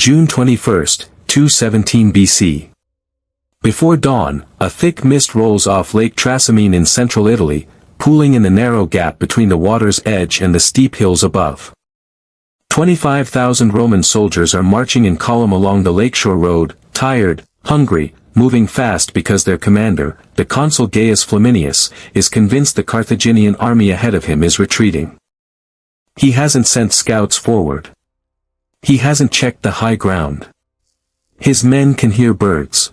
June 21, 217 BC. Before dawn, a thick mist rolls off Lake Trasimene in central Italy, pooling in the narrow gap between the water's edge and the steep hills above. 25,000 Roman soldiers are marching in column along the lakeshore road, tired, hungry, moving fast because their commander, the consul Gaius Flaminius, is convinced the Carthaginian army ahead of him is retreating. He hasn't sent scouts forward. He hasn't checked the high ground. His men can hear birds.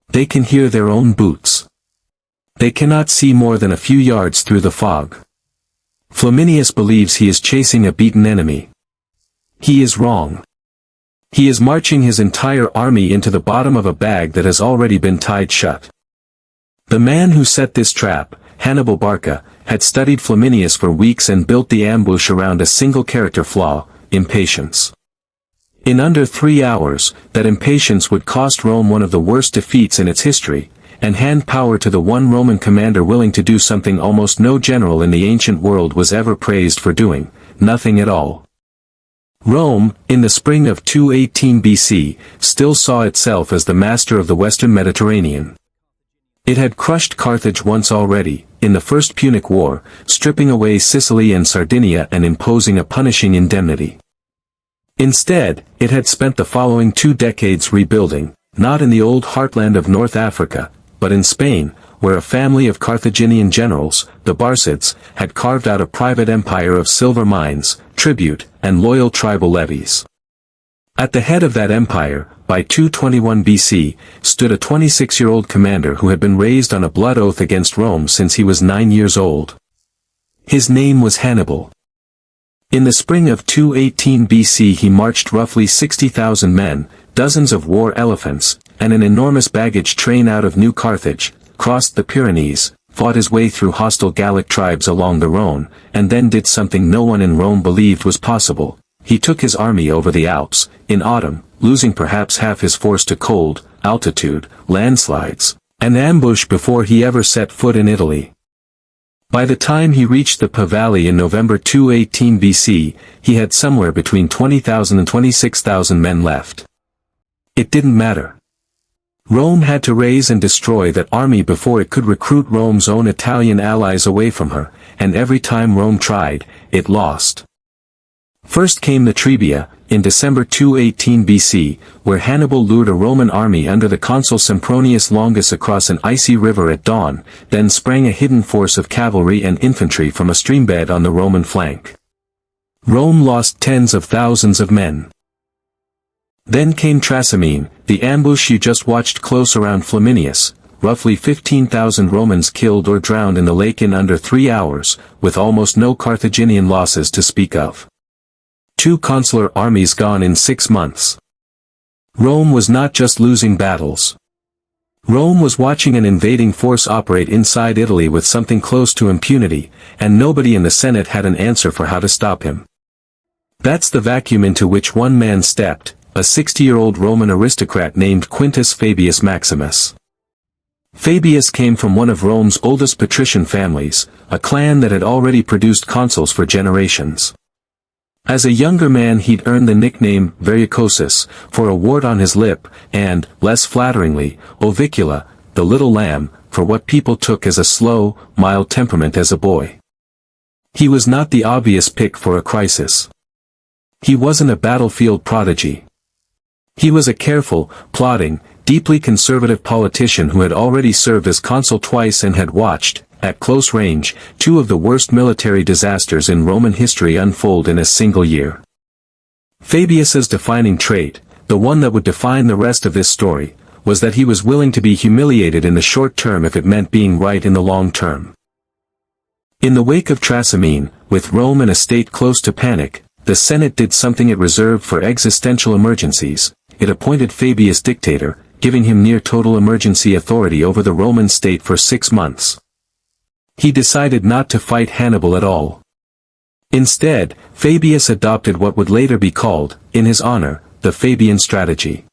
They can hear their own boots. They cannot see more than a few yards through the fog. Flaminius believes he is chasing a beaten enemy. He is wrong. He is marching his entire army into the bottom of a bag that has already been tied shut. The man who set this trap, Hannibal Barca, had studied Flaminius for weeks and built the ambush around a single character flaw, impatience. In under 3 hours, that impatience would cost Rome one of the worst defeats in its history, and hand power to the one Roman commander willing to do something almost no general in the ancient world was ever praised for doing, nothing at all. Rome, in the spring of 218 BC, still saw itself as the master of the western Mediterranean. It had crushed Carthage once already, in the First Punic War, stripping away Sicily and Sardinia and imposing a punishing indemnity. Instead, it had spent the following 2 decades rebuilding, not in the old heartland of North Africa, but in Spain, where a family of Carthaginian generals, the Barcids, had carved out a private empire of silver mines, tribute, and loyal tribal levies. At the head of that empire, by 221 BC, stood a 26-year-old commander who had been raised on a blood oath against Rome since he was 9 years old. His name was Hannibal. In the spring of 218 BC he marched roughly 60,000 men, dozens of war elephants, and an enormous baggage train out of New Carthage, crossed the Pyrenees, fought his way through hostile Gallic tribes along the Rhone, and then did something no one in Rome believed was possible. He took his army over the Alps, in autumn, losing perhaps half his force to cold, altitude, landslides, and ambush before he ever set foot in Italy. By the time he reached the Po Valley in November 218 BC, he had somewhere between 20,000 and 26,000 men left. It didn't matter. Rome had to raise and destroy that army before it could recruit Rome's own Italian allies away from her, and every time Rome tried, it lost. First came the Trebia, in December 218 BC, where Hannibal lured a Roman army under the consul Sempronius Longus across an icy river at dawn, then sprang a hidden force of cavalry and infantry from a streambed on the Roman flank. Rome lost tens of thousands of men. Then came Trasimene, the ambush you just watched close around Flaminius, roughly 15,000 Romans killed or drowned in the lake in under 3 hours, with almost no Carthaginian losses to speak of. 2 consular armies gone in 6 months. Rome was not just losing battles. Rome was watching an invading force operate inside Italy with something close to impunity, and nobody in the Senate had an answer for how to stop him. That's the vacuum into which one man stepped, a 60-year-old Roman aristocrat named Quintus Fabius Maximus. Fabius came from one of Rome's oldest patrician families, a clan that had already produced consuls for generations. As a younger man he'd earned the nickname Varicosus, for a wart on his lip, and, less flatteringly, Ovicula, the little lamb, for what people took as a slow, mild temperament as a boy. He was not the obvious pick for a crisis. He wasn't a battlefield prodigy. He was a careful, plodding, deeply conservative politician who had already served as consul twice and had watched, at close range, 2 of the worst military disasters in Roman history unfold in a single year. Fabius's defining trait, the one that would define the rest of this story, was that he was willing to be humiliated in the short term if it meant being right in the long term. In the wake of Trasimene, with Rome and a state close to panic, the Senate did something it reserved for existential emergencies. It appointed Fabius dictator, giving him near total emergency authority over the Roman state for 6 months. He decided not to fight Hannibal at all. Instead, Fabius adopted what would later be called, in his honor, the Fabian strategy.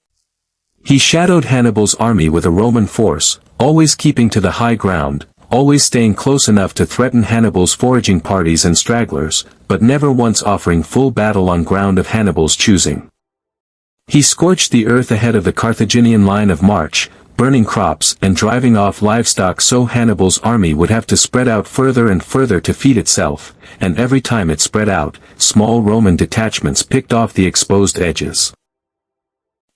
He shadowed Hannibal's army with a Roman force, always keeping to the high ground, always staying close enough to threaten Hannibal's foraging parties and stragglers, but never once offering full battle on ground of Hannibal's choosing. He scorched the earth ahead of the Carthaginian line of march, burning crops and driving off livestock so Hannibal's army would have to spread out further and further to feed itself, and every time it spread out, small Roman detachments picked off the exposed edges.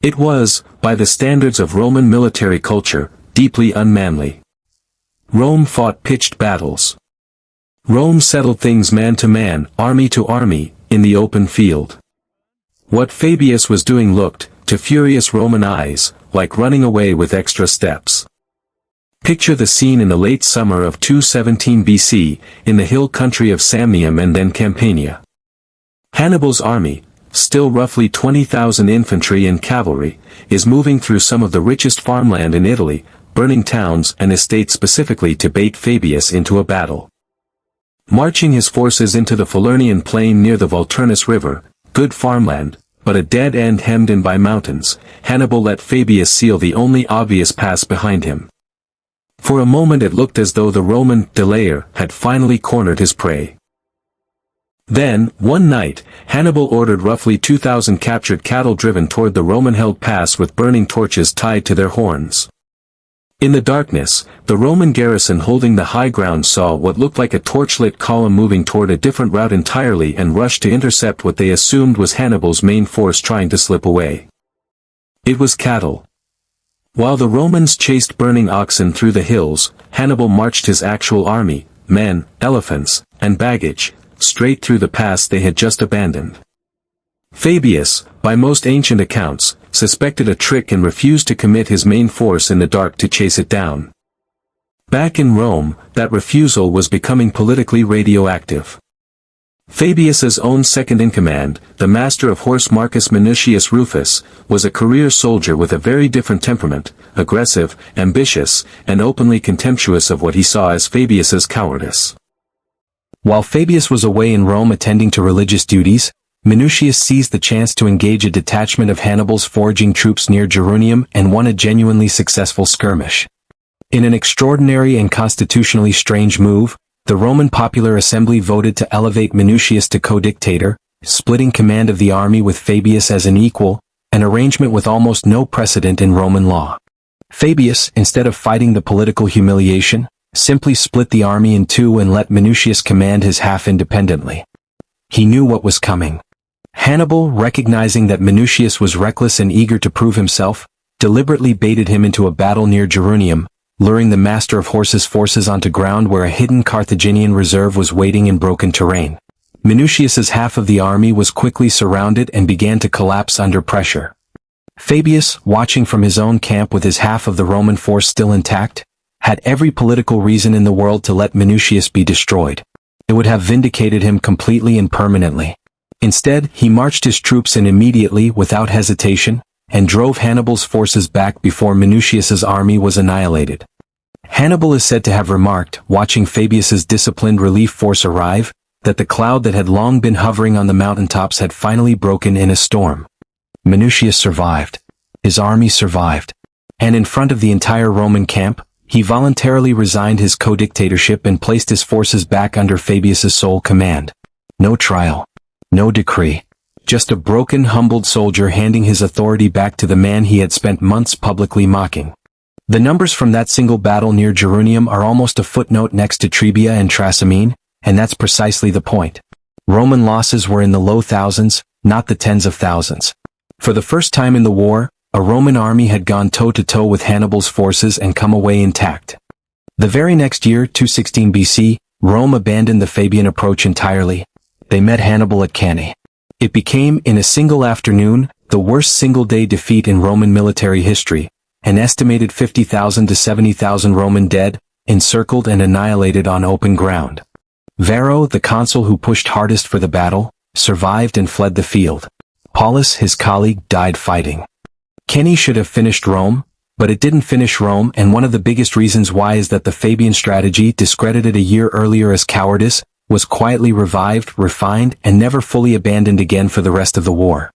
It was, by the standards of Roman military culture, deeply unmanly. Rome fought pitched battles. Rome settled things man to man, army to army, in the open field. What Fabius was doing looked, to furious Roman eyes, like running away with extra steps. Picture the scene in the late summer of 217 BC, in the hill country of Samnium and then Campania. Hannibal's army, still roughly 20,000 infantry and cavalry, is moving through some of the richest farmland in Italy, burning towns and estates specifically to bait Fabius into a battle. Marching his forces into the Falernian plain near the Vulturnus River, good farmland, but a dead end hemmed in by mountains, Hannibal let Fabius seal the only obvious pass behind him. For a moment it looked as though the Roman delayer had finally cornered his prey. Then, one night, Hannibal ordered roughly 2,000 captured cattle driven toward the Roman-held pass with burning torches tied to their horns. In the darkness, the Roman garrison holding the high ground saw what looked like a torchlit column moving toward a different route entirely and rushed to intercept what they assumed was Hannibal's main force trying to slip away. It was cattle. While the Romans chased burning oxen through the hills, Hannibal marched his actual army, men, elephants, and baggage, straight through the pass they had just abandoned. Fabius, by most ancient accounts, suspected a trick and refused to commit his main force in the dark to chase it down. Back in Rome, that refusal was becoming politically radioactive. Fabius's own second-in-command, the master of horse Marcus Minucius Rufus, was a career soldier with a very different temperament, aggressive, ambitious, and openly contemptuous of what he saw as Fabius's cowardice. While Fabius was away in Rome attending to religious duties, Minucius seized the chance to engage a detachment of Hannibal's foraging troops near Gerunium and won a genuinely successful skirmish. In an extraordinary and constitutionally strange move, the Roman Popular Assembly voted to elevate Minucius to co-dictator, splitting command of the army with Fabius as an equal, an arrangement with almost no precedent in Roman law. Fabius, instead of fighting the political humiliation, simply split the army in two and let Minucius command his half independently. He knew what was coming. Hannibal, recognizing that Minucius was reckless and eager to prove himself, deliberately baited him into a battle near Gerunium, luring the master of horses' forces onto ground where a hidden Carthaginian reserve was waiting in broken terrain. Minucius's half of the army was quickly surrounded and began to collapse under pressure. Fabius, watching from his own camp with his half of the Roman force still intact, had every political reason in the world to let Minucius be destroyed. It would have vindicated him completely and permanently. Instead, he marched his troops in immediately without hesitation, and drove Hannibal's forces back before Minucius's army was annihilated. Hannibal is said to have remarked, watching Fabius's disciplined relief force arrive, that the cloud that had long been hovering on the mountaintops had finally broken in a storm. Minucius survived. His army survived. And in front of the entire Roman camp, he voluntarily resigned his co-dictatorship and placed his forces back under Fabius's sole command. No trial. No decree. Just a broken, humbled soldier handing his authority back to the man he had spent months publicly mocking. The numbers from that single battle near Gerunium are almost a footnote next to Trebia and Trasimene, and that's precisely the point. Roman losses were in the low thousands, not the tens of thousands. For the first time in the war, a Roman army had gone toe-to-toe with Hannibal's forces and come away intact. The very next year, 216 BC, Rome abandoned the Fabian approach entirely. They met Hannibal at Cannae. It became, in a single afternoon, the worst single-day defeat in Roman military history, an estimated 50,000 to 70,000 Roman dead, encircled and annihilated on open ground. Varro, the consul who pushed hardest for the battle, survived and fled the field. Paulus, his colleague, died fighting. Cannae should have finished Rome, but it didn't finish Rome, and one of the biggest reasons why is that the Fabian strategy, discredited a year earlier as cowardice, was quietly revived, refined, and never fully abandoned again for the rest of the war.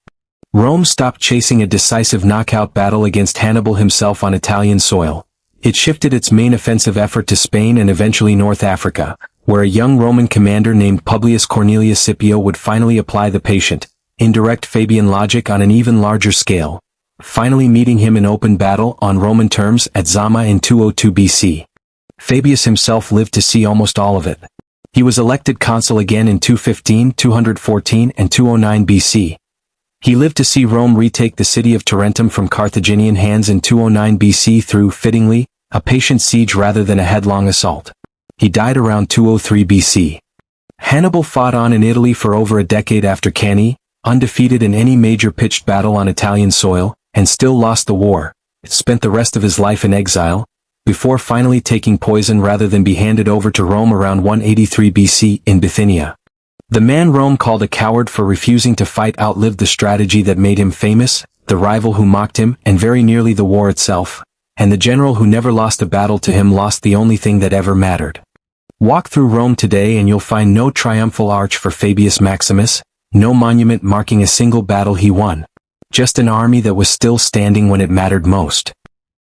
Rome stopped chasing a decisive knockout battle against Hannibal himself on Italian soil. It shifted its main offensive effort to Spain and eventually North Africa, where a young Roman commander named Publius Cornelius Scipio would finally apply the patient, indirect Fabian logic on an even larger scale, finally meeting him in open battle on Roman terms at Zama in 202 BC. Fabius himself lived to see almost all of it. He was elected consul again in 215, 214 and 209 BC. He lived to see Rome retake the city of Tarentum from Carthaginian hands in 209 BC through, fittingly, a patient siege rather than a headlong assault. He died around 203 BC. Hannibal fought on in Italy for over a decade after Cannae, undefeated in any major pitched battle on Italian soil, and still lost the war, spent the rest of his life in exile, before finally taking poison rather than be handed over to Rome around 183 BC in Bithynia. The man Rome called a coward for refusing to fight outlived the strategy that made him famous, the rival who mocked him and very nearly the war itself, and the general who never lost a battle to him lost the only thing that ever mattered. Walk through Rome today and you'll find no triumphal arch for Fabius Maximus, no monument marking a single battle he won. Just an army that was still standing when it mattered most.